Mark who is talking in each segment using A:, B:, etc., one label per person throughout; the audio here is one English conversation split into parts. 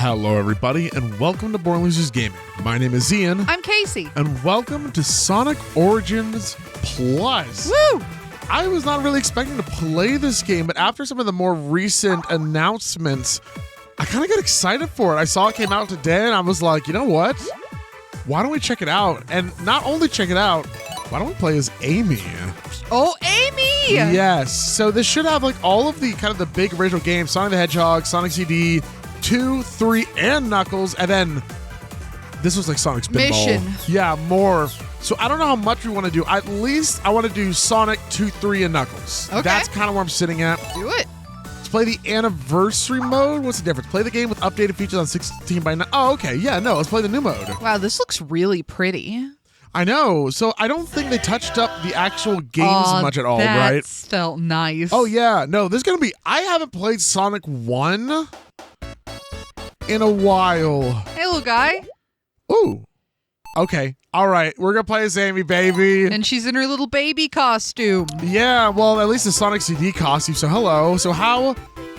A: Hello, everybody, and welcome to Born Losers Gaming. My name is Ian.
B: I'm Casey.
A: And welcome to Sonic Origins Plus.
B: Woo!
A: I was not really expecting to play this game, but after some of the more recent announcements, I kind of got excited for it. I saw it came out today, and I was like, you know what? Why don't we check it out? And not only check it out, why don't we play as Amy?
B: Oh, Amy!
A: Yes. So this should have like all of the kind of the big original games, Sonic the Hedgehog, Sonic CD, 2, 3, and Knuckles, and then this was like Sonic's Pinball.
B: Mission.
A: Yeah, more. So I don't know how much we want to do. At least I want to do Sonic 2, 3, and Knuckles.
B: Okay.
A: That's kind of where I'm sitting at.
B: Do it.
A: Let's play the anniversary mode. What's the difference? Play the game with updated features on 16 by 9. Oh, okay. Yeah, no, let's play the new mode.
B: Wow, this looks really pretty.
A: I know. So I don't think they touched up the actual games much at all, right?
B: That felt nice.
A: Oh, yeah. No, there's going to be... I haven't played Sonic 1 in a while.
B: Hey, little guy.
A: Ooh. Okay. All right. We're going to play as Amy, baby.
B: And she's in her little baby costume.
A: Yeah, well, at least the Sonic CD costume. So hello. So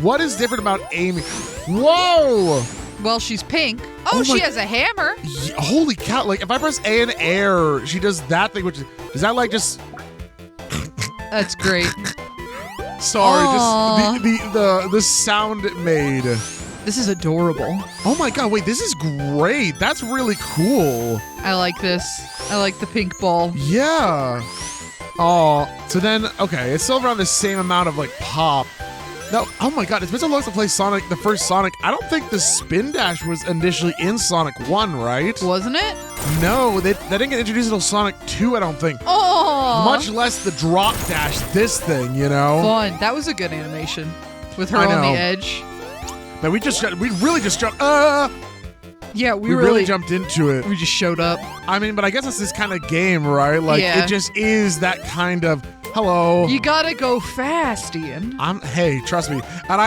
A: what is different about Amy? Whoa.
B: Well, she's pink. Oh, she has a hammer.
A: Holy cow. Like, if I press A in air, she does that thing, which is that like just...
B: That's great.
A: Sorry,
B: Aww.
A: just the sound it made.
B: This is adorable.
A: Oh my god, wait, this is great. That's really cool.
B: I like this. I like the pink ball.
A: Yeah. Oh, so then, okay, it's still around the same amount of, like, pop. No, oh my god, it's been so long to play Sonic, the first Sonic. I don't think the spin dash was initially in Sonic 1, right?
B: Wasn't it?
A: No, they didn't get introduced until Sonic 2, I don't think.
B: Oh.
A: Much less the drop dash, this thing, you know?
B: Fun. That was a good animation. With her
A: I
B: on
A: know.
B: the edge.
A: Man, we really just jumped,
B: Yeah,
A: we really jumped into it.
B: We just showed up.
A: I mean, but I guess it's this kind of game, right? Like,
B: Yeah.
A: it just is that kind of, hello.
B: You gotta go fast, Ian.
A: Hey, trust me. And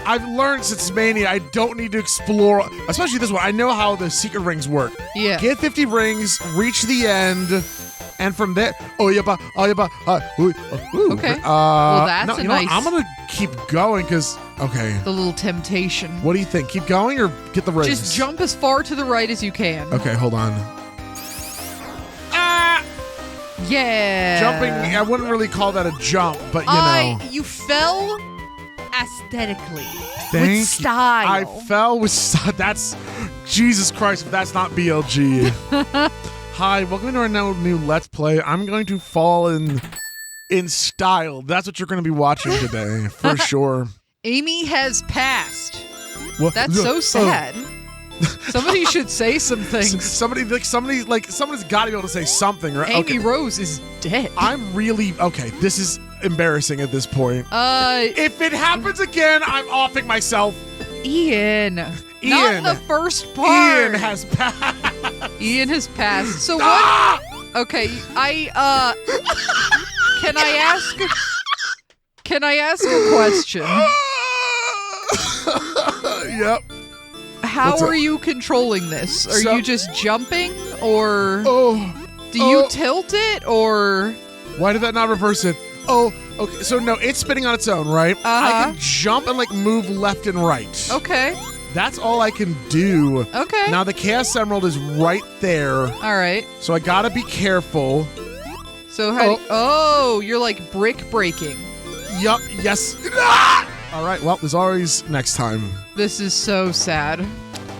A: I've learned since Mania, I don't need to explore, especially this one. I know how the secret rings work.
B: Yeah.
A: Get 50 rings, reach the end, and from there, ooh.
B: Okay. Well, that's
A: no,
B: a
A: you know what?
B: nice-
A: I'm gonna keep going because, okay.
B: The little temptation.
A: What do you think? Keep going or get the rings?
B: Just jump as far to the right as you can.
A: Okay, hold on.
B: Yeah.
A: Jumping, I wouldn't really call that a jump, but you know.
B: You fell aesthetically.
A: Thank you.
B: With style.
A: I fell with that's Jesus Christ, if that's not BLG. Hi, welcome to our new Let's Play. I'm going to fall in style. That's what you're going to be watching today, for sure.
B: Amy has passed.
A: Well,
B: That's so sad. Somebody should say some things.
A: Somebody's got to be able to say something, right?
B: Amy
A: Okay.
B: Rose is dead.
A: I'm really okay. This is embarrassing at this point.
B: If
A: If it happens again, I'm offing myself.
B: Ian. Not in the first part.
A: Ian has passed.
B: Ian has passed. So what?
A: Ah!
B: Okay, Can I ask a question?
A: Yep.
B: How
A: What's up?
B: are you controlling this? Are
A: So-
B: you just jumping, or
A: Oh.
B: do you tilt it, or?
A: Why did that not reverse it? Oh, okay. So no, it's spinning on its own, right? I
B: Uh-huh.
A: can jump and like move left and right.
B: Okay.
A: That's all I can do.
B: Okay.
A: Now the Chaos Emerald is right there,
B: All right.
A: so I gotta be careful.
B: So how? You're like brick breaking.
A: Yup. Yes. Ah! All right. Well, there's always next time.
B: This is so sad.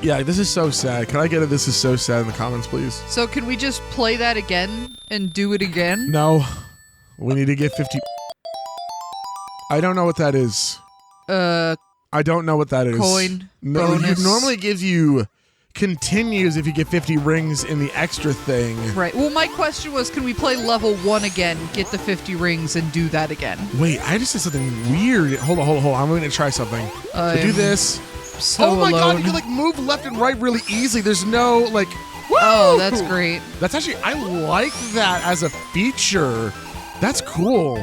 A: Yeah, this is so sad. Can I get a "this is so sad" in the comments, please?
B: So can we just play that again and do it again?
A: No. We need to get 50. I don't know what that is. I don't know what that is.
B: Coin.
A: No,
B: Bonus.
A: it normally gives you continues if you get 50 rings in the extra thing.
B: Right. Well, my question was, can we play level 1 again, get the 50 rings, and do that again?
A: Wait, I just did something weird. Hold on. I'm going to try something. So do this.
B: So
A: oh my god,
B: alone.
A: you can like move left and right really easily. There's no like. Woo!
B: Oh, that's great.
A: That's actually, I like that as a feature. That's cool.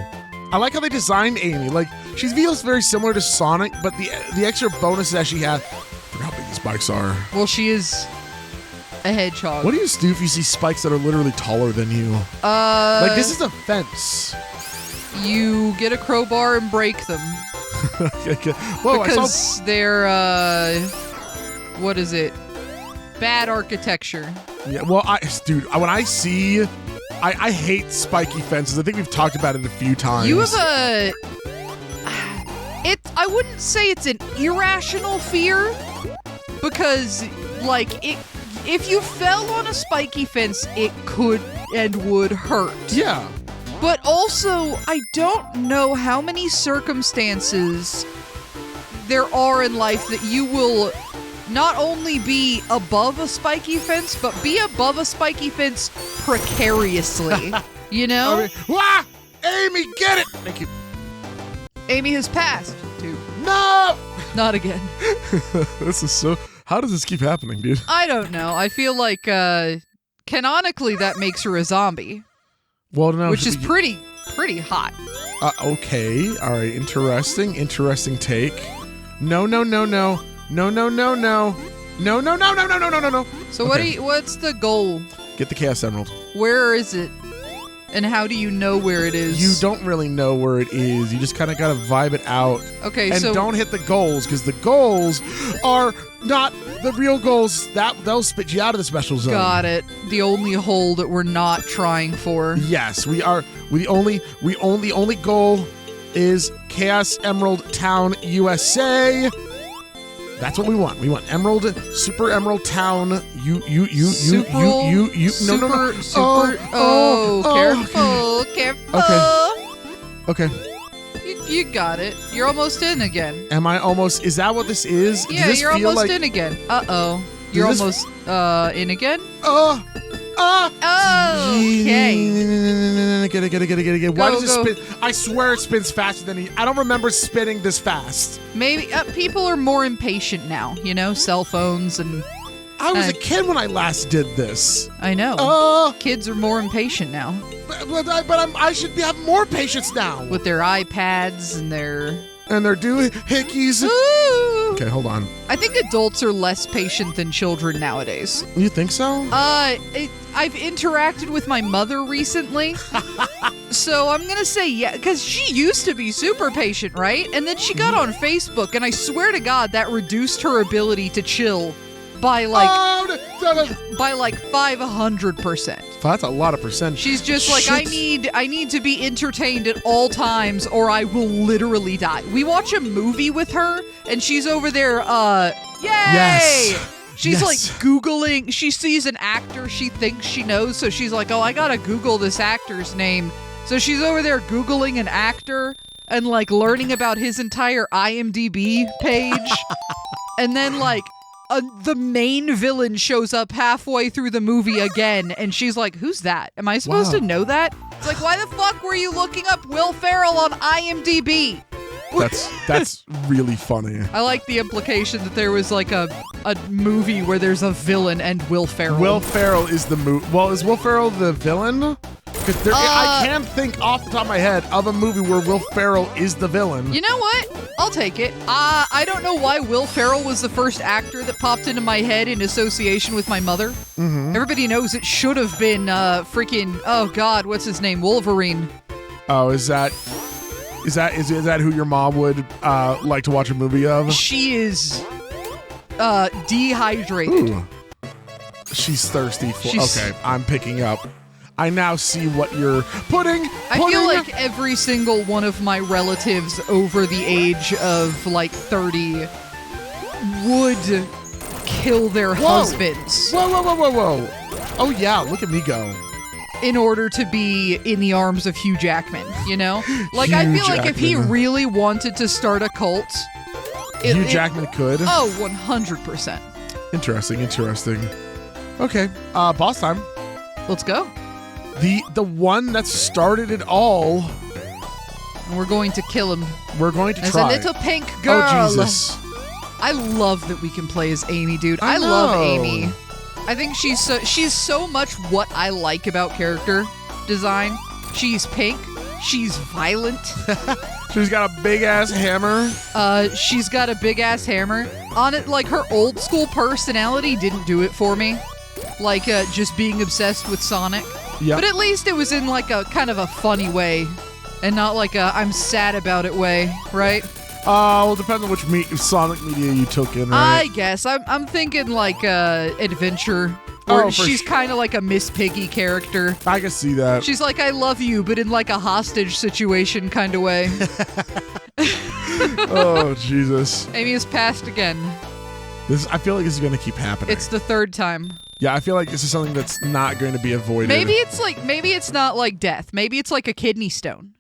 A: I like how they designed Amy. Like, she feels very similar to Sonic, but the extra bonuses that she has. I forgot how big these spikes are.
B: Well, she is a hedgehog.
A: What do you do if you see spikes that are literally taller than you? Like, this is a fence.
B: You get a crowbar and break them.
A: Whoa,
B: because they're, what is it? Bad architecture.
A: Yeah, well, dude, when I see, I hate spiky fences. I think we've talked about it a few times.
B: You have I wouldn't say it's an irrational fear, because, like, if you fell on a spiky fence, it could and would hurt.
A: Yeah.
B: But also, I don't know how many circumstances there are in life that you will not only be above a spiky fence, but be above a spiky fence precariously. You know?
A: I mean, wah! Amy, get it! Thank you.
B: Amy has passed, too.
A: No!
B: Not again.
A: This is so... How does this keep happening, dude?
B: I don't know. I feel like, canonically, that makes her a zombie.
A: Well, no.
B: Which is pretty hot.
A: Okay. All right. Interesting take. No.
B: So
A: Okay.
B: what's the goal?
A: Get the Chaos Emerald.
B: Where is it? And how do you know where it is?
A: You don't really know where it is. You just kind of got to vibe it out.
B: Okay,
A: and
B: so...
A: don't hit the goals, because the goals are not the real goals. They'll spit you out of the special zone.
B: Got it. The only hole that we're not trying for.
A: Yes, we are. The only goal is Chaos Emerald Town, USA. That's what we want. We want Super Emerald Town. No. Careful. Okay.
B: You got it. You're almost in again.
A: Am I almost? Is that what this is?
B: Yeah, you're almost in again. Uh-oh. You're almost in again? Okay.
A: Get it. Why does it spin? I swear it spins faster than I don't remember spinning this fast.
B: Maybe people are more impatient now, you know, cell phones and...
A: I was a kid when I last did this.
B: I know. Kids are more impatient now.
A: But I should have more patience now.
B: With their iPads and their...
A: doohickeys.
B: Ooh.
A: Okay, hold on.
B: I think adults are less patient than children nowadays.
A: You think so?
B: I've interacted with my mother recently. So I'm going to say yeah, because she used to be super patient, right? And then she got on Facebook, and I swear to God, that reduced her ability to chill by like 500%.
A: That's a lot of percent.
B: She's just like, I need to be entertained at all times or I will literally die. We watch a movie with her and she's over there, yay!
A: Yes.
B: She's like Googling, she sees an actor she thinks she knows, so she's like, oh, I gotta Google this actor's name. So she's over there Googling an actor and like learning about his entire IMDb page. And then like, the main villain shows up halfway through the movie again, and she's like, who's that? Am I supposed to know that? It's like, why the fuck were you looking up Will Ferrell on IMDb?
A: That's really funny.
B: I like the implication that there was like a movie where there's a villain and Will Ferrell.
A: Will Ferrell is the Well, is Will Ferrell the villain? Because I can't think off the top of my head of a movie where Will Ferrell is the villain.
B: You know what? I'll take it. I don't know why Will Ferrell was the first actor that popped into my head in association with my mother. Mm-hmm. Everybody knows it should have been freaking, oh God, what's his name? Wolverine.
A: Oh, is that who your mom would like to watch a movie of?
B: She is dehydrated.
A: Ooh. She's thirsty for... Okay, I'm picking up. I now see what you're putting.
B: I feel like every single one of my relatives over the age of like 30 would kill their husbands.
A: Whoa. Oh yeah, look at me go.
B: In order to be in the arms of Hugh Jackman, you know? Like, I feel like if he really wanted to start a cult...
A: Hugh Jackman could?
B: Oh, 100%.
A: Interesting. Okay, boss time.
B: Let's go.
A: The one that started it all.
B: And we're going to kill him.
A: We're going to
B: as
A: try.
B: As a little pink girl.
A: Oh, Jesus.
B: I love that we can play as Amy, dude. I
A: know.
B: love Amy. I think she's so much what I like about character design. She's pink. She's violent.
A: She's got a big-ass hammer.
B: She's got a big-ass hammer. On it, like, her old school personality didn't do it for me. Like, just being obsessed with Sonic.
A: Yep.
B: But at least it was in like a kind of a funny way and not like a I'm sad about it way, right?
A: Well, it depends on which Sonic media you took in, right?
B: I guess. I'm thinking like adventure. Or she's kind of like a Miss Piggy character.
A: I can see that.
B: She's like, I love you, but in like a hostage situation kind of way.
A: Oh, Jesus.
B: Amy has passed again.
A: I feel like this is going to keep happening.
B: It's the third time.
A: Yeah, I feel like this is something that's not going to be avoided.
B: Maybe it's not like death. Maybe it's like a kidney stone.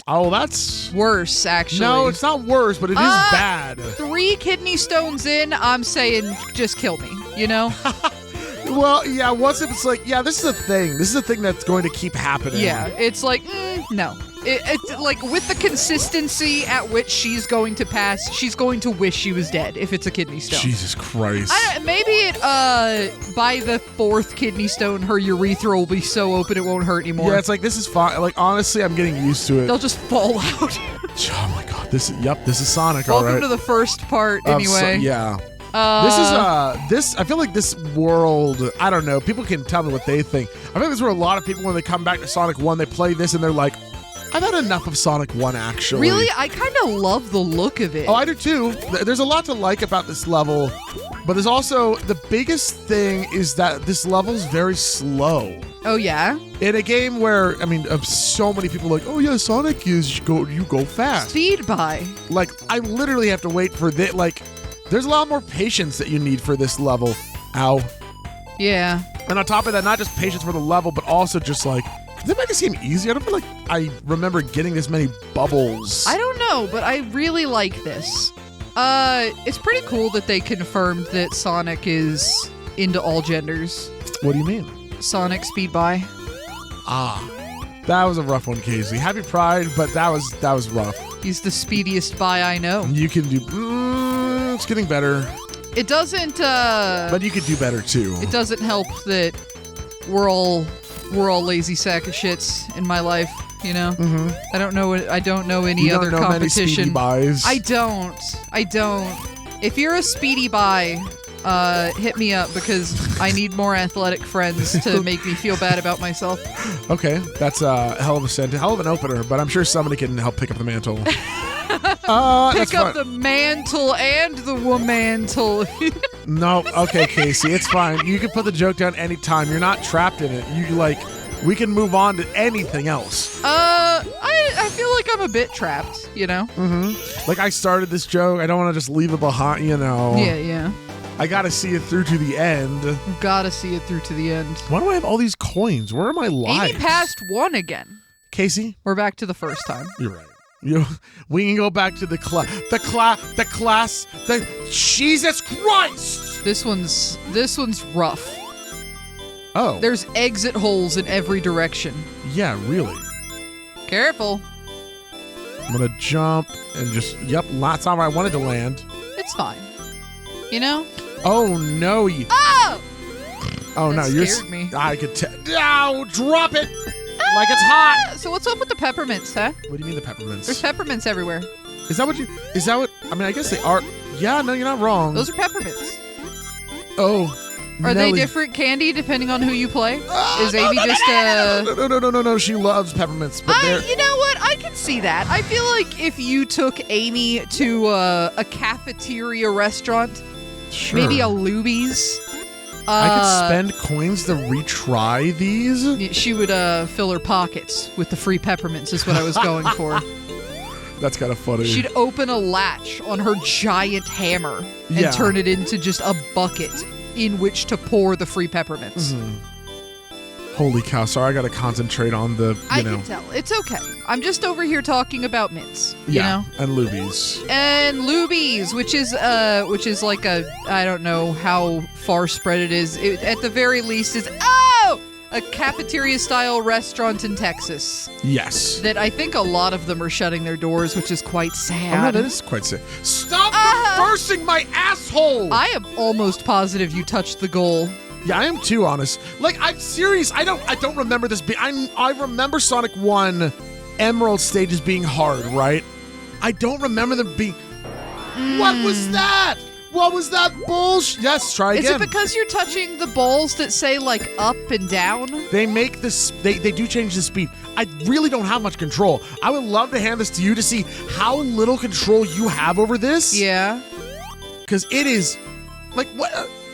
A: Oh, that's
B: worse, actually.
A: No, it's not worse, but it is bad.
B: 3 kidney stones in, I'm saying just kill me, you know?
A: Well, yeah, once it's like, yeah, this is a thing. This is a thing that's going to keep happening.
B: Yeah, it's like, no. It's like with the consistency at which she's going to pass, she's going to wish she was dead if it's a kidney stone.
A: Jesus Christ.
B: Maybe by the 4th kidney stone, her urethra will be so open it won't hurt anymore.
A: Yeah, it's like, this is fine. Like, honestly, I'm getting used to it.
B: They'll just fall out.
A: Oh my God, this is Sonic,
B: Welcome
A: all right.
B: to the first part, anyway.
A: Yeah. I feel like this world, I don't know, people can tell me what they think. I think this is where a lot of people, when they come back to Sonic 1, they play this and they're like, I've had enough of Sonic 1, actually.
B: Really? I kind of love the look of it.
A: Oh, I do too. There's a lot to like about this level, but there's also, the biggest thing is that this level's very slow.
B: Oh, yeah?
A: In a game where, I mean, so many people are like, oh yeah, Sonic is, you go fast.
B: Speed by.
A: Like, I literally have to wait for this, like, there's a lot more patience that you need for this level. Ow.
B: Yeah.
A: And on top of that, not just patience for the level, but also just like, does it make it seem easy? I don't feel like I remember getting this many bubbles.
B: I don't know, but I really like this. It's pretty cool that they confirmed that Sonic is into all genders.
A: What do you mean?
B: Sonic speed by.
A: That was a rough one, Casey. Happy Pride, but that was rough.
B: He's the speediest bi I know.
A: You can do. It's getting better.
B: It doesn't.
A: But you could do better too.
B: It doesn't help that we're all lazy sack of shits in my life. You know.
A: Mm-hmm.
B: I don't know any other
A: competition.
B: competition.
A: Many speedy buys.
B: I don't. If you're a speedy bi, hit me up because I need more athletic friends to make me feel bad about myself.
A: Okay, that's a hell of of an opener, but I'm sure somebody can help pick up the mantle.
B: Pick up the mantle and the womantle.
A: No, okay, Casey, it's fine. You can put the joke down anytime. You're not trapped in it. We can move on to anything else.
B: I feel like I'm a bit trapped, you know?
A: Mm-hmm. Like, I started this joke. I don't want to just leave it behind, you know?
B: Yeah.
A: I gotta see it through to the end.
B: Gotta see it through to the end.
A: Why do I have all these coins? Where are my lives?
B: Amy passed 1 again.
A: Casey?
B: We're back to the first time.
A: You're right. We can go back to the Jesus Christ!
B: This one's rough.
A: Oh.
B: There's exit holes in every direction.
A: Yeah, really.
B: Careful.
A: I'm gonna jump and just, that's not where I wanted to land.
B: It's fine. You know?
A: Oh, no.
B: Oh!
A: Oh,
B: that
A: no.
B: Scared me.
A: I could tell. No, drop it! Like it's hot.
B: So what's up with the peppermints, huh?
A: What do you mean the peppermints?
B: There's peppermints everywhere.
A: I mean, I guess they are. Yeah, no, you're not wrong.
B: Those are peppermints.
A: Oh.
B: Are
A: Nelly.
B: they different candy depending on who you play? Is
A: No,
B: Amy
A: No. She loves peppermints. But
B: you know what? I can see that. I feel like if you took Amy to a cafeteria restaurant,
A: sure.
B: maybe a Luby's.
A: I could spend coins to retry these.
B: She would fill her pockets with the free peppermints is what I was going for.
A: That's kind of funny.
B: She'd open a latch on her giant hammer and turn it into just a bucket in which to pour the free peppermints.
A: Mm-hmm. Holy cow, sorry, I gotta concentrate on the,
B: I can tell. It's okay. I'm just over here talking about mints, you know?
A: And Lubies.
B: And Lubies, which is like a, I don't know how far spread it is. It, at the very least is, a cafeteria-style restaurant in Texas.
A: Yes.
B: That I think a lot of them are shutting their doors, which is quite sad.
A: Oh, no, that is quite sad. Stop reversing my asshole!
B: I am almost positive you touched the goal.
A: Yeah, I am too, honest. Like, I'm serious. I don't remember this. I remember Sonic 1 Emerald stages being hard, right? I don't remember them being... What was that? What was that bullshit? Yes, try
B: Is
A: again.
B: it because you're touching the balls that say, like, up and down?
A: They make this, they do change the speed. I really don't have much control. I would love to hand this to you to see how little control you have over this.
B: Yeah.
A: Because it is, like, what?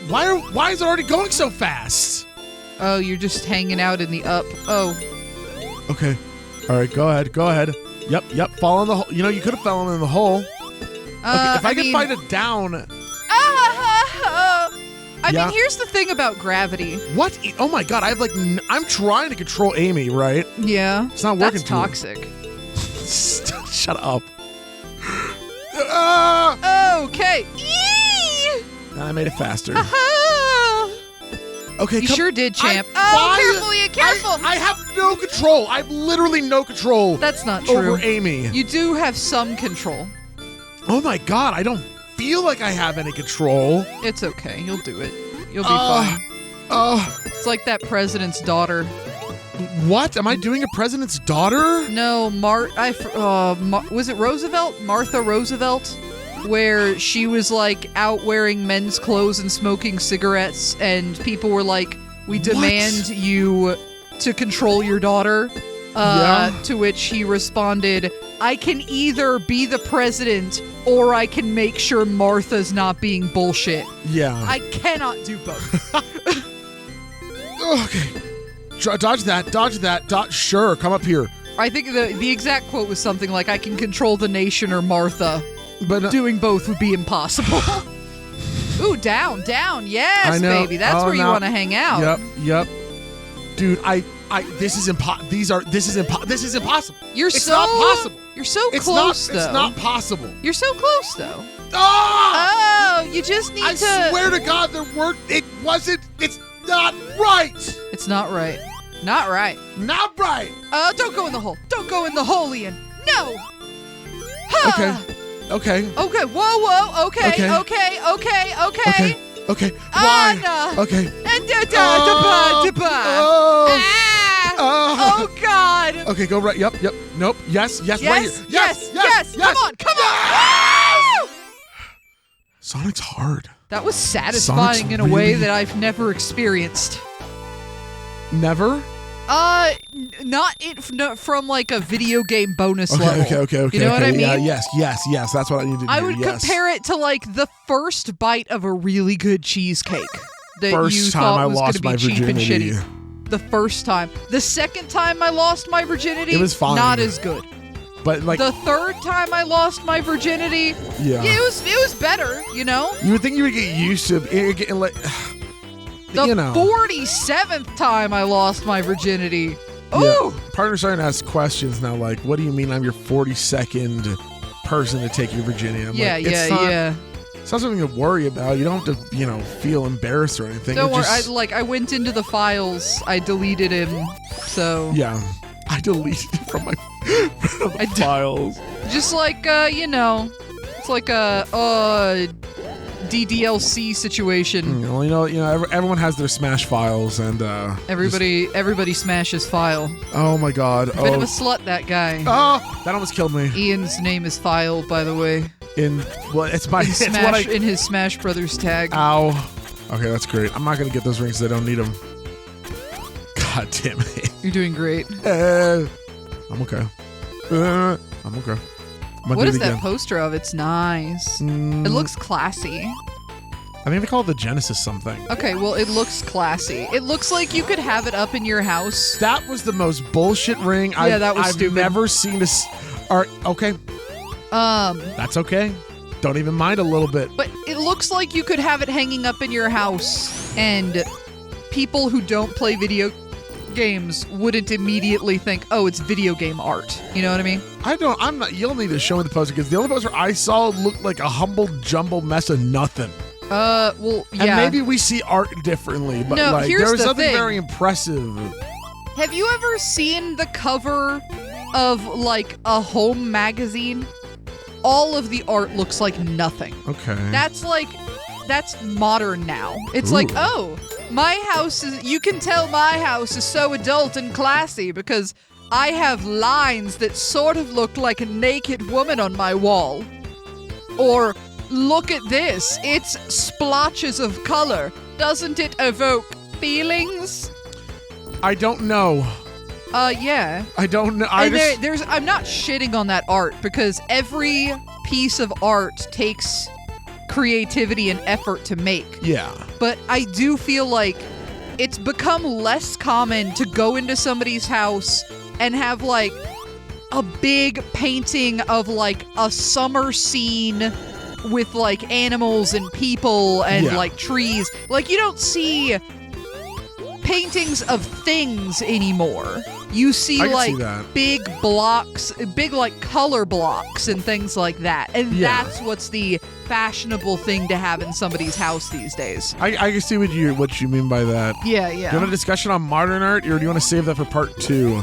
A: Why is it already going so fast?
B: Oh, you're just hanging out in the up. Oh.
A: Okay. All right, go ahead. Yep, fall in the hole. You know, you could have fallen in the hole. Okay, if I could find it down.
B: I mean, here's the thing about gravity.
A: What? Oh my god, I have like, I'm trying to control Amy, right?
B: Yeah.
A: It's not working.
B: That's toxic.
A: Shut up.
B: Okay. Eee!
A: And I made it faster. Okay,
B: You sure did, champ. Careful, Ian, careful.
A: I have no control. I have literally no control.
B: That's not true.
A: Over Amy.
B: You do have some control.
A: Oh my god, I don't feel like I have any control.
B: It's okay. You'll do it. You'll be fine. It's like that president's daughter.
A: What? Am I doing a president's daughter?
B: No, was it Roosevelt? Martha Roosevelt? Where she was like out wearing men's clothes and smoking cigarettes, and people were like, we demand you to control your daughter. To which he responded, I can either be the president or I can make sure Martha's not being bullshit.
A: Yeah.
B: I cannot do both.
A: Okay. Dodge that. Sure, come up here.
B: I think the exact quote was something like, I can control the nation or Martha.
A: But
B: doing both would be impossible. Ooh, down. Yes, baby. That's where you want to hang out.
A: Yep. Dude, this is impossible.
B: It's
A: not possible.
B: You're so close, though.
A: It's not possible.
B: You're so close, though.
A: Oh!
B: You just need
A: I swear to God, it's not right.
B: It's not right. Not right.
A: Not right.
B: Don't go in the hole. Don't go in the hole, Ian. No.
A: Okay.
B: Whoa. Okay.
A: Why?
B: No.
A: Okay.
B: Oh God.
A: Okay, go right. Yep. Nope. Yes. Right here. Yes.
B: Come on.
A: Sonic's hard.
B: That was satisfying in a way that I've never experienced.
A: Never?
B: Not from like a video game bonus level.
A: Okay.
B: You know what I mean?
A: Yes. That's what I needed to do.
B: I would compare it to like the first bite of a really good cheesecake that you thought was going to be cheap and shitty. The first time. The second time I lost my virginity,
A: it was fine.
B: Not as good.
A: But like
B: the third time I lost my virginity, it was better. You know.
A: You would think you would get used to getting like.
B: The 47th time I lost my virginity. Ooh!
A: Yeah. Partner's starting to ask questions now, like, what do you mean I'm your 42nd person to take your virginity? I'm like, It's not something to worry about. You don't have to, feel embarrassed or anything.
B: Don't worry. I went into the files. I deleted him. So.
A: Yeah. I deleted it from my files.
B: Just like, it's like a DDLC situation.
A: Well, everyone has their Smash files, and
B: everybody smashes file.
A: Oh my God!
B: Bit of a slut, that guy.
A: Oh, that almost killed me.
B: Ian's name is File, by the way.
A: In his
B: Smash Brothers tag.
A: Ow. Okay, that's great. I'm not gonna get those rings. I don't need them. God damn it.
B: You're doing great.
A: I'm okay. I'm okay.
B: What is that poster of? It's nice. It looks classy.
A: I think they call it the Genesis something.
B: Okay, well, it looks classy. It looks like you could have it up in your house.
A: That was the most bullshit ring I've
B: stupid.
A: never seen. Alright, okay. That's okay. Don't even mind a little bit.
B: But it looks like you could have it hanging up in your house, and people who don't play video games wouldn't immediately think, oh, it's video game art. You know what I mean?
A: You'll need to show me the poster, because the only poster I saw looked like a humble jumble mess of nothing.
B: Well, yeah.
A: And maybe we see art differently, but
B: no,
A: there was something very impressive.
B: Have you ever seen the cover of like a home magazine? All of the art looks like nothing.
A: Okay.
B: That's modern now. It's like, oh, you can tell my house is so adult and classy because I have lines that sort of look like a naked woman on my wall. Or look at this. It's splotches of color. Doesn't it evoke feelings?
A: I don't know.
B: Yeah.
A: I don't know.
B: I'm not shitting on that art because every piece of art takes creativity and effort to make.
A: Yeah.
B: But I do feel like it's become less common to go into somebody's house and have like a big painting of like a summer scene with like animals and people and like trees. Like you don't see paintings of things anymore. You see like big blocks, big like color blocks and things like that. And that's what's the fashionable thing to have in somebody's house these days.
A: I can see what you mean by that.
B: Yeah.
A: Do you want a discussion on modern art, or do you want to save that for part 2?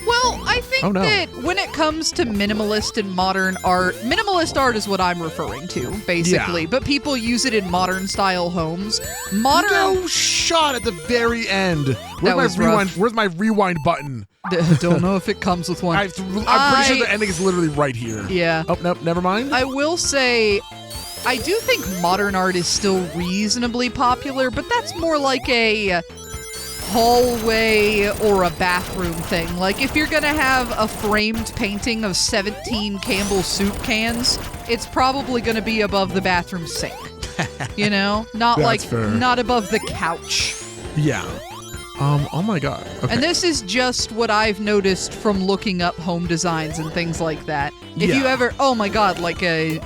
B: Well, I think that when it comes to minimalist and modern art, minimalist art is what I'm referring to, basically.
A: Yeah.
B: But people use it in modern style homes.
A: No shot at the very end. Where's my rewind button?
B: Don't know if it comes with one.
A: I'm pretty sure the ending is literally right here.
B: Yeah.
A: Oh, nope, never mind.
B: I will say, I do think modern art is still reasonably popular, but that's more like a hallway or a bathroom thing. Like if you're gonna have a framed painting of 17 Campbell soup cans, it's probably gonna be above the bathroom sink. You know? Not not above the couch.
A: Yeah. Oh my god. Okay.
B: And this is just what I've noticed from looking up home designs and things like that. If you ever, oh my god, like the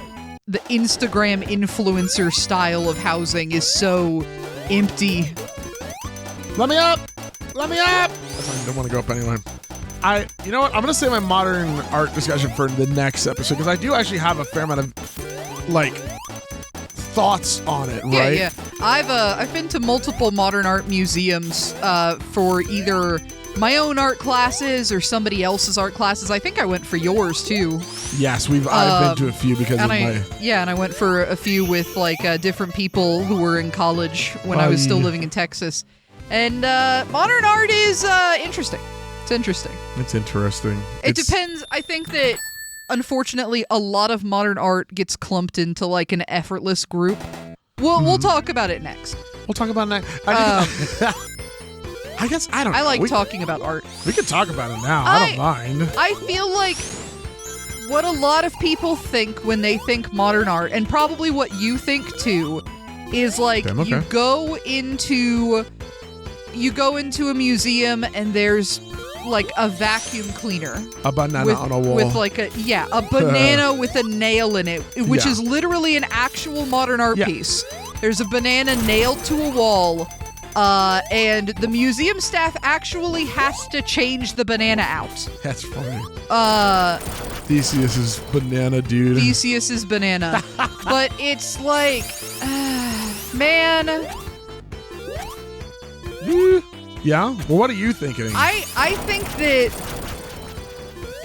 B: Instagram influencer style of housing is so empty.
A: Let me up! Let me up! I don't want to go up anyway. You know what? I'm going to save my modern art discussion for the next episode because I do actually have a fair amount of, like, thoughts on it, right?
B: Yeah. I've been to multiple modern art museums for either my own art classes or somebody else's art classes. I think I went for yours too.
A: Yes, I've been to a few because of my...
B: Yeah, and I went for a few with like different people who were in college when I was still living in Texas. And modern art is interesting. It's interesting.
A: It's interesting.
B: It depends. I think that, unfortunately, a lot of modern art gets clumped into like an effortless group. We'll talk about it next.
A: We'll talk about it next. I guess I don't know.
B: I like talking about art.
A: We can talk about it now. I don't mind.
B: I feel like what a lot of people think when they think modern art, and probably what you think too, is like you go into a museum and there's like a vacuum cleaner.
A: A banana on a wall.
B: With like a banana with a nail in it, which is literally an actual modern art piece. There's a banana nailed to a wall, and the museum staff actually has to change the banana out.
A: That's funny. Theseus's banana, dude.
B: Theseus's banana. But it's like, man...
A: Yeah? Well, what are you thinking?
B: I think that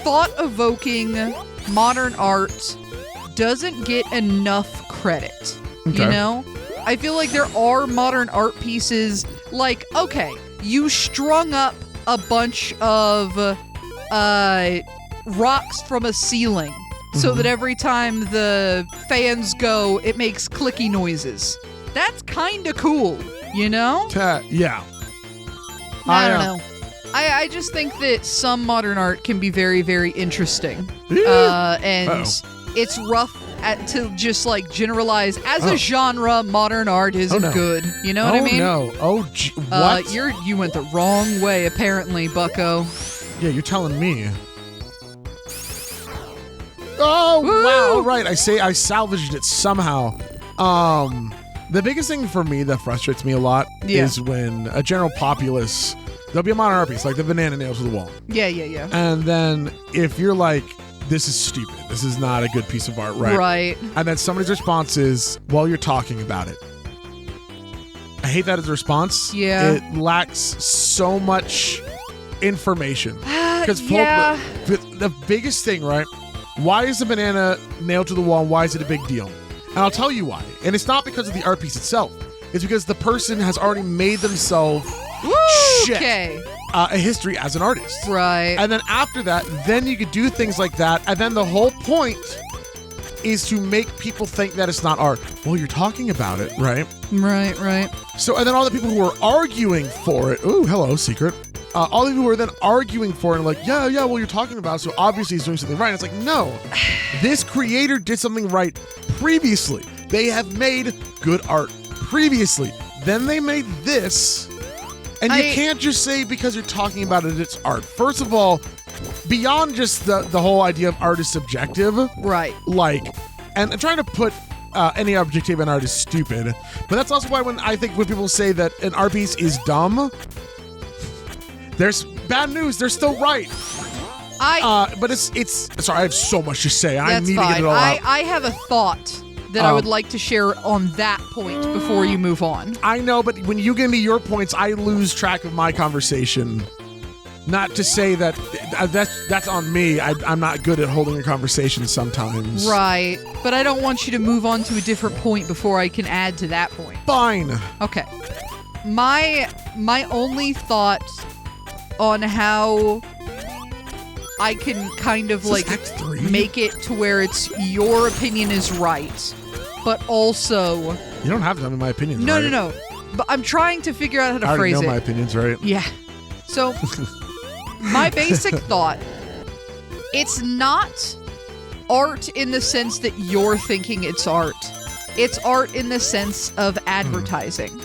B: thought-evoking modern art doesn't get enough credit. Okay. You know? I feel like there are modern art pieces like, okay, you strung up a bunch of rocks from a ceiling so that every time the fans go, it makes clicky noises. That's kind of cool, you know?
A: Yeah.
B: I don't know. I just think that some modern art can be very, very interesting. And it's rough to just like generalize as a genre, modern art isn't good. You know what I mean?
A: What?
B: You went the wrong way, apparently, bucko.
A: Yeah, you're telling me. Oh, woo! Wow. Right. I salvaged it somehow. The biggest thing for me that frustrates me a lot is when a general populace, there'll be a modern art piece, like the banana nails to the wall.
B: Yeah.
A: And then if you're like, this is stupid, this is not a good piece of art, right?
B: Right.
A: And then somebody's response is, well, you're talking about it. I hate that as a response.
B: Yeah.
A: It lacks so much information. Because the biggest thing, right? Why is the banana nailed to the wall and why is it a big deal? And I'll tell you why. And it's not because of the art piece itself. It's because the person has already made themselves a history as an artist.
B: Right.
A: And then after that, then you could do things like that. And then the whole point is to make people think that it's not art. Well, you're talking about it, right?
B: Right.
A: So, and then all the people who are arguing for it. Ooh, hello, secret. All the people who are then arguing for it and like, yeah, well, you're talking about it, so obviously he's doing something right. And it's like, no, this creator did something right previously. They have made good art previously. Then they made this. And you can't just say because you're talking about it, it's art. First of all, beyond just the whole idea of art is subjective.
B: Right.
A: Like, and trying to put any objective in art is stupid. But that's also why when people say that an art piece is dumb, there's bad news. They're still right. But it's sorry, I have so much to say. I need to get it all out.
B: I have a thought that I would like to share on that point before you move on.
A: I know, but when you give me your points, I lose track of my conversation. Not to say that that's on me. I'm not good at holding a conversation sometimes.
B: Right, but I don't want you to move on to a different point before I can add to that point.
A: Fine.
B: Okay. My only thought on how I can kind of like make it to where it's your opinion is right, but also
A: you don't have to tell me my opinion.
B: No. But I'm trying to figure out how to phrase it.
A: I already know my opinion's right.
B: Yeah. So my basic thought, it's not art in the sense that you're thinking it's art. It's art in the sense of advertising.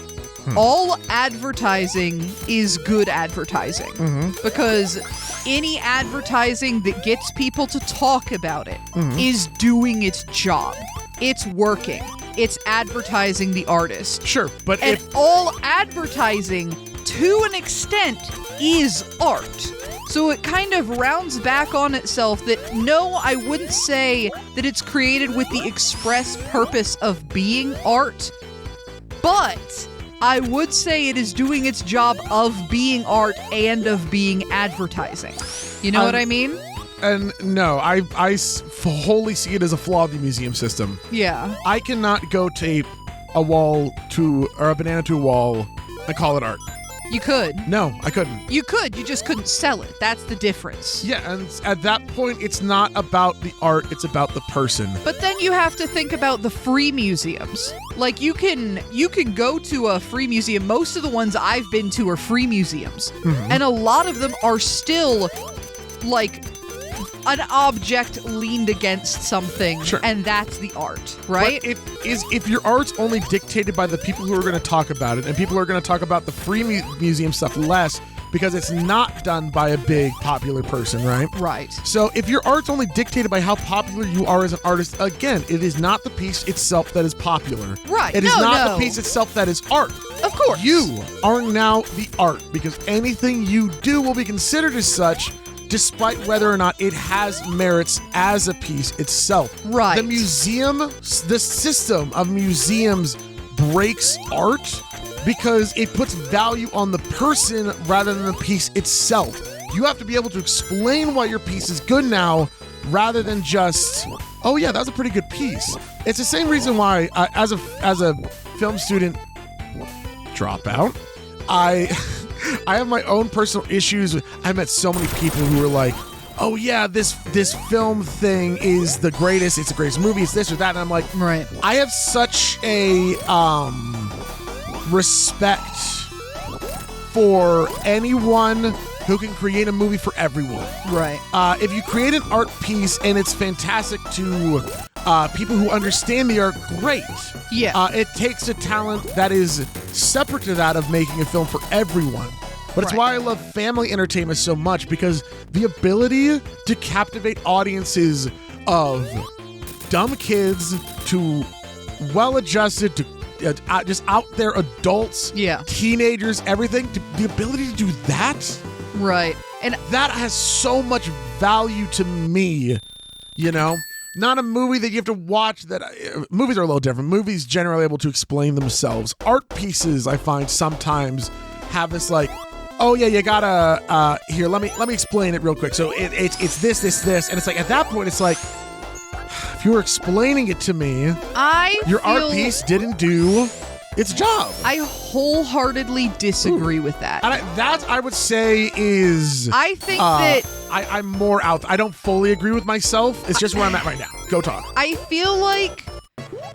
B: All advertising is good advertising because any advertising that gets people to talk about it is doing its job. It's working. It's advertising the artist.
A: Sure, but
B: all advertising, to an extent, is art. So it kind of rounds back on itself that, no, I wouldn't say that it's created with the express purpose of being art, but I would say it is doing its job of being art and of being advertising. You know what I mean?
A: And no, I wholly see it as a flaw of the museum system.
B: Yeah.
A: I cannot go tape a banana to a wall and call it art.
B: You could.
A: No, I couldn't.
B: You could. You just couldn't sell it. That's the difference.
A: Yeah, and at that point, it's not about the art, it's about the person.
B: But then you have to think about the free museums. Like, you can go to a free museum. Most of the ones I've been to are free museums. And a lot of them are still, like, an object leaned against something, and that's the art, right?
A: But if your art's only dictated by the people who are going to talk about it, and people are going to talk about the free museum stuff less because it's not done by a big popular person, right?
B: Right.
A: So if your art's only dictated by how popular you are as an artist, again, it is not the piece itself that is popular.
B: Right.
A: It is not the piece itself that is art.
B: Of course.
A: You are now the art because anything you do will be considered as such, despite whether or not it has merits as a piece itself.
B: Right.
A: The system of museums breaks art because it puts value on the person rather than the piece itself. You have to be able to explain why your piece is good now rather than just, oh yeah, that was a pretty good piece. It's the same reason why, as a film student dropout, I have my own personal issues. I met so many people who were like, oh yeah, this film thing is the greatest. It's the greatest movie. It's this or that. And I'm like,
B: right.
A: I have such a respect for anyone who can create a movie for everyone.
B: Right.
A: If you create an art piece and it's fantastic to people who understand the art, great.
B: Yeah.
A: It takes a talent that is separate to that of making a film for everyone. But it's why I love family entertainment so much, because the ability to captivate audiences of dumb kids to well-adjusted to just out there adults, teenagers, everything, the ability to do that,
B: right, and
A: that has so much value to me, you know? Not a movie that you have to watch that... movies are a little different. Movies generally able to explain themselves. Art pieces, I find, sometimes have this like, oh yeah, you gotta... here, let me explain it real quick. So it's this. And it's like, at that point, it's like, if you were explaining it to me, your art piece didn't do its job.
B: I wholeheartedly disagree with that.
A: And that, I would say, is...
B: I think that
A: I'm more out. I don't fully agree with myself. It's just where I'm at right now. Go talk.
B: I feel like,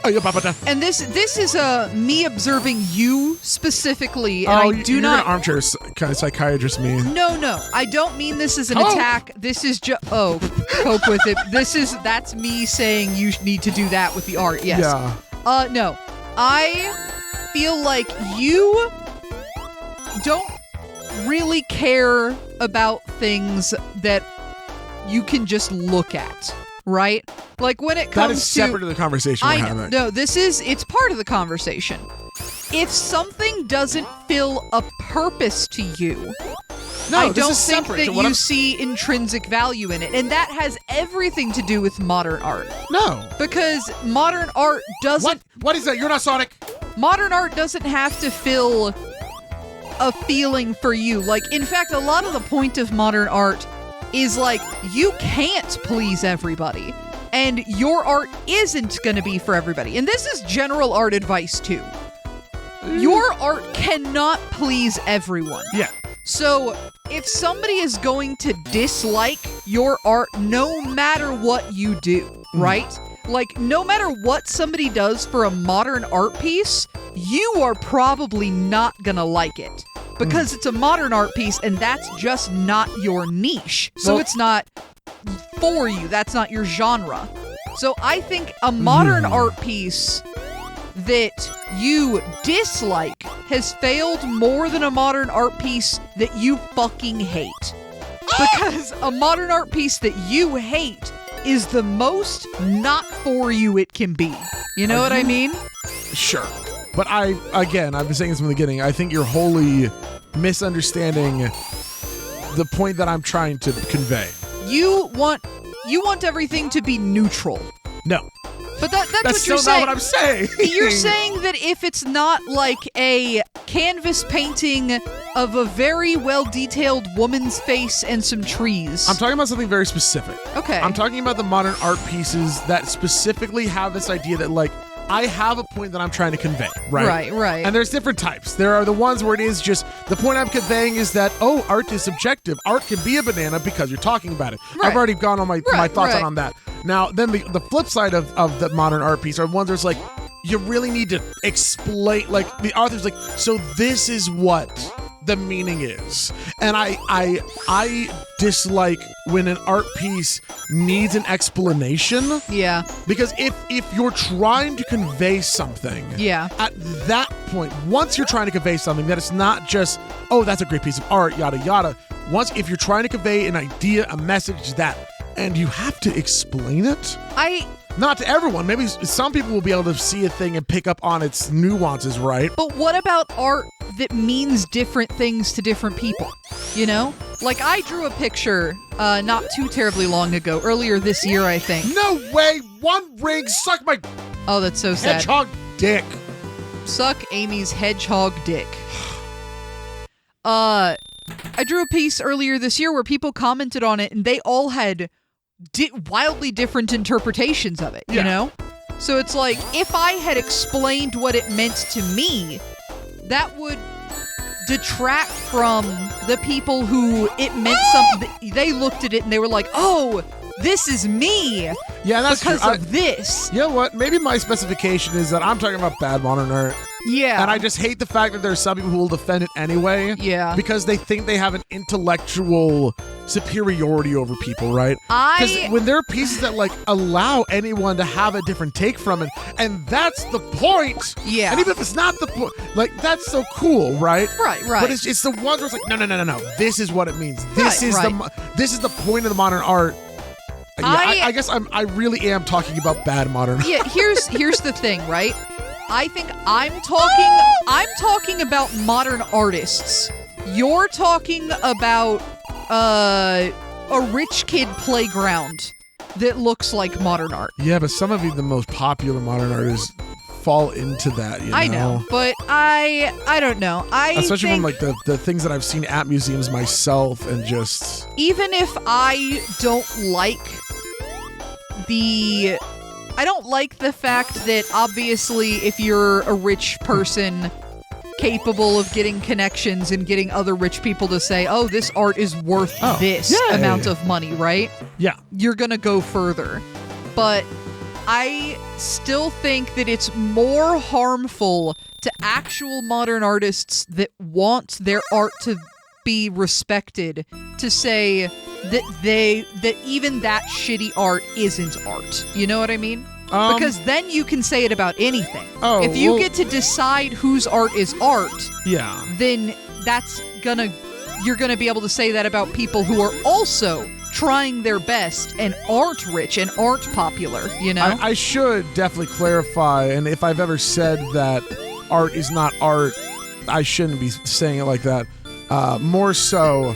B: and this is me observing you specifically, and I do
A: you're
B: not.
A: An armchair psychiatrist, me.
B: No, I don't mean this as an attack. This is just cope with it. That's me saying you need to do that with the art. Yes.
A: Yeah.
B: No, I feel like you don't really care about things that you can just look at, right? Like when it comes
A: that is separate to the conversation we're having.
B: No, it's part of the conversation. If something doesn't fill a purpose to you, I don't think that you see intrinsic value in it. And that has everything to do with modern art.
A: No.
B: Because modern art doesn't...
A: What is that? You're not Sonic.
B: Modern art doesn't have to fill a feeling for you. Like, in fact, a lot of the point of modern art is like, you can't please everybody. And your art isn't going to be for everybody. And this is general art advice, too. Your art cannot please everyone.
A: Yeah.
B: So, if somebody is going to dislike your art no matter what you do, right? Like, no matter what somebody does for a modern art piece, you are probably not gonna like it. Because it's a modern art piece, and that's just not your niche. So it's not for you. That's not your genre. So I think a modern art piece that you dislike has failed more than a modern art piece that you fucking hate. Because a modern art piece that you hate is the most not for you it can be. You know what I mean?
A: Sure. But I've been saying this from the beginning, I think you're wholly misunderstanding the point that I'm trying to convey.
B: You want everything to be neutral.
A: No.
B: But that's what you're
A: still
B: saying.
A: not what I'm saying.
B: You're saying that if it's not like a canvas painting of a very well-detailed woman's face and some trees.
A: I'm talking about something very specific.
B: Okay.
A: I'm talking about the modern art pieces that specifically have this idea that, like, I have a point that I'm trying to convey, right?
B: Right.
A: And there's different types. There are the ones where it is just, the point I'm conveying is that, art is subjective. Art can be a banana because you're talking about it.
B: Right.
A: I've already gone on my thoughts on that. Now, then the flip side of the modern art piece are ones where it's like, you really need to explain, like, the author's like, so this is what the meaning is. And I dislike when an art piece needs an explanation.
B: Yeah.
A: Because if you're trying to convey something, at that point, once you're trying to convey something, that it's not just, that's a great piece of art, yada yada. If you're trying to convey an idea, a message, and you have to explain it. Not to everyone. Maybe some people will be able to see a thing and pick up on its nuances, right?
B: But what about art that means different things to different people? You know? Like, I drew a picture not too terribly long ago, earlier this year, I think.
A: No way! One Ring, suck my...
B: Oh, that's so sad.
A: Hedgehog dick.
B: Suck Amy's hedgehog dick. I drew a piece earlier this year where people commented on it, and they all had wildly different interpretations of it, you know? So it's like, if I had explained what it meant to me, that would detract from the people who it meant something. They looked at it and they were like, oh, this is me.
A: Yeah, that's
B: because
A: true.
B: of this.
A: You know what? Maybe my specification is that I'm talking about bad modern art.
B: Yeah.
A: And I just hate the fact that there's some people who will defend it anyway.
B: Yeah.
A: Because they think they have an intellectual superiority over people, right? Because when there are pieces that, like, allow anyone to have a different take from it, and that's the point.
B: Yeah.
A: And even if it's not the point, like, that's so cool, right?
B: Right.
A: But it's the ones where it's like, no. This is what it means. This is the point of the modern art. Yeah, I guess I really am talking about bad modern art.
B: Yeah, here's the thing, right? I think I'm talking about modern artists. You're talking about a rich kid playground that looks like modern art.
A: Yeah, but some of the most popular modern artists fall into that, you know?
B: I know, but I don't know.
A: Especially from, like, the things that I've seen at museums myself, and just...
B: Even if I don't like the fact that, obviously, if you're a rich person, capable of getting connections and getting other rich people to say, oh, this art is worth this amount of money, right?
A: Yeah.
B: You're going to go further. But I still think that it's more harmful to actual modern artists that want their art to be respected to say that even that shitty art isn't art. You know what I mean? Because then you can say it about anything. If you get to decide whose art is art, then you're gonna be able to say that about people who are also trying their best and aren't rich and aren't popular, you know?
A: I should definitely clarify, and if I've ever said that art is not art, I shouldn't be saying it like that. More so,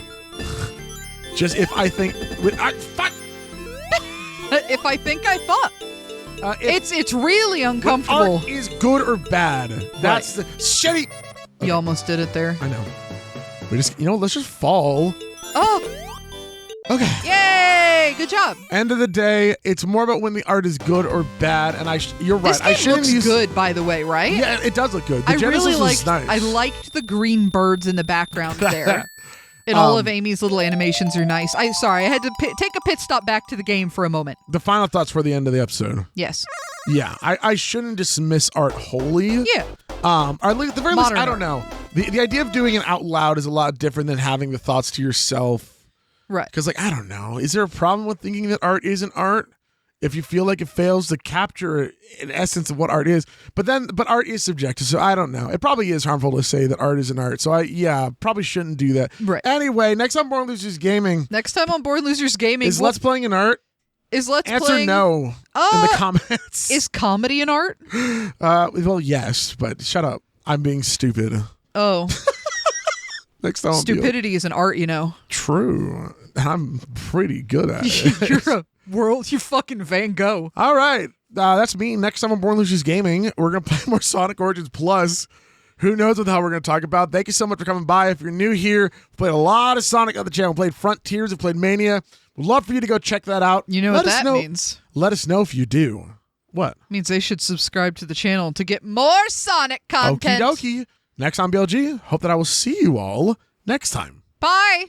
A: just if I think... fuck!
B: If I think I thought. It's really uncomfortable.
A: Art is good or bad. That's the shitty...
B: You almost did it there.
A: I know. We just, let's just fall.
B: Oh!
A: Okay.
B: Yay! Good job.
A: End of the day, it's more about when the art is good or bad, and you're right.
B: This game looks good, by the way, right?
A: Yeah, it does look good. The
B: I
A: Genesis
B: really
A: was nice.
B: I liked the green birds in the background there. And all of Amy's little animations are nice. I had to take a pit stop back to the game for a moment.
A: The final thoughts for the end of the episode.
B: Yes.
A: Yeah, I shouldn't dismiss art wholly.
B: Yeah.
A: Or at the very least, I don't know. The idea of doing it out loud is a lot different than having the thoughts to yourself.
B: Right.
A: Because, I don't know. Is there a problem with thinking that art isn't art? If you feel like it fails to capture an essence of what art is. But art is subjective, so I don't know. It probably is harmful to say that art isn't art. So probably shouldn't do that.
B: Right.
A: Anyway, next time on Born Losers Gaming.
B: Next time on Born Losers Gaming.
A: Is Let's Playing an art?
B: Is Let's
A: Answer
B: Playing...
A: no in the comments.
B: Is comedy an art?
A: Well, yes, but shut up. I'm being stupid.
B: Oh.
A: Next time
B: Stupidity is an art, you know.
A: True. I'm pretty good at it.
B: You're fucking Van Gogh.
A: All right. That's me. Next time on Born Losers Gaming, we're going to play more Sonic Origins Plus. Who knows what the hell we're going to talk about. Thank you so much for coming by. If you're new here, we played a lot of Sonic on the channel. We played Frontiers. We played Mania. We'd love for you to go check that out.
B: You know what that means.
A: Let us know if you do. What?
B: It means they should subscribe to the channel to get more Sonic content.
A: Okie dokie. Next on BLG, hope that I will see you all next time.
B: Bye.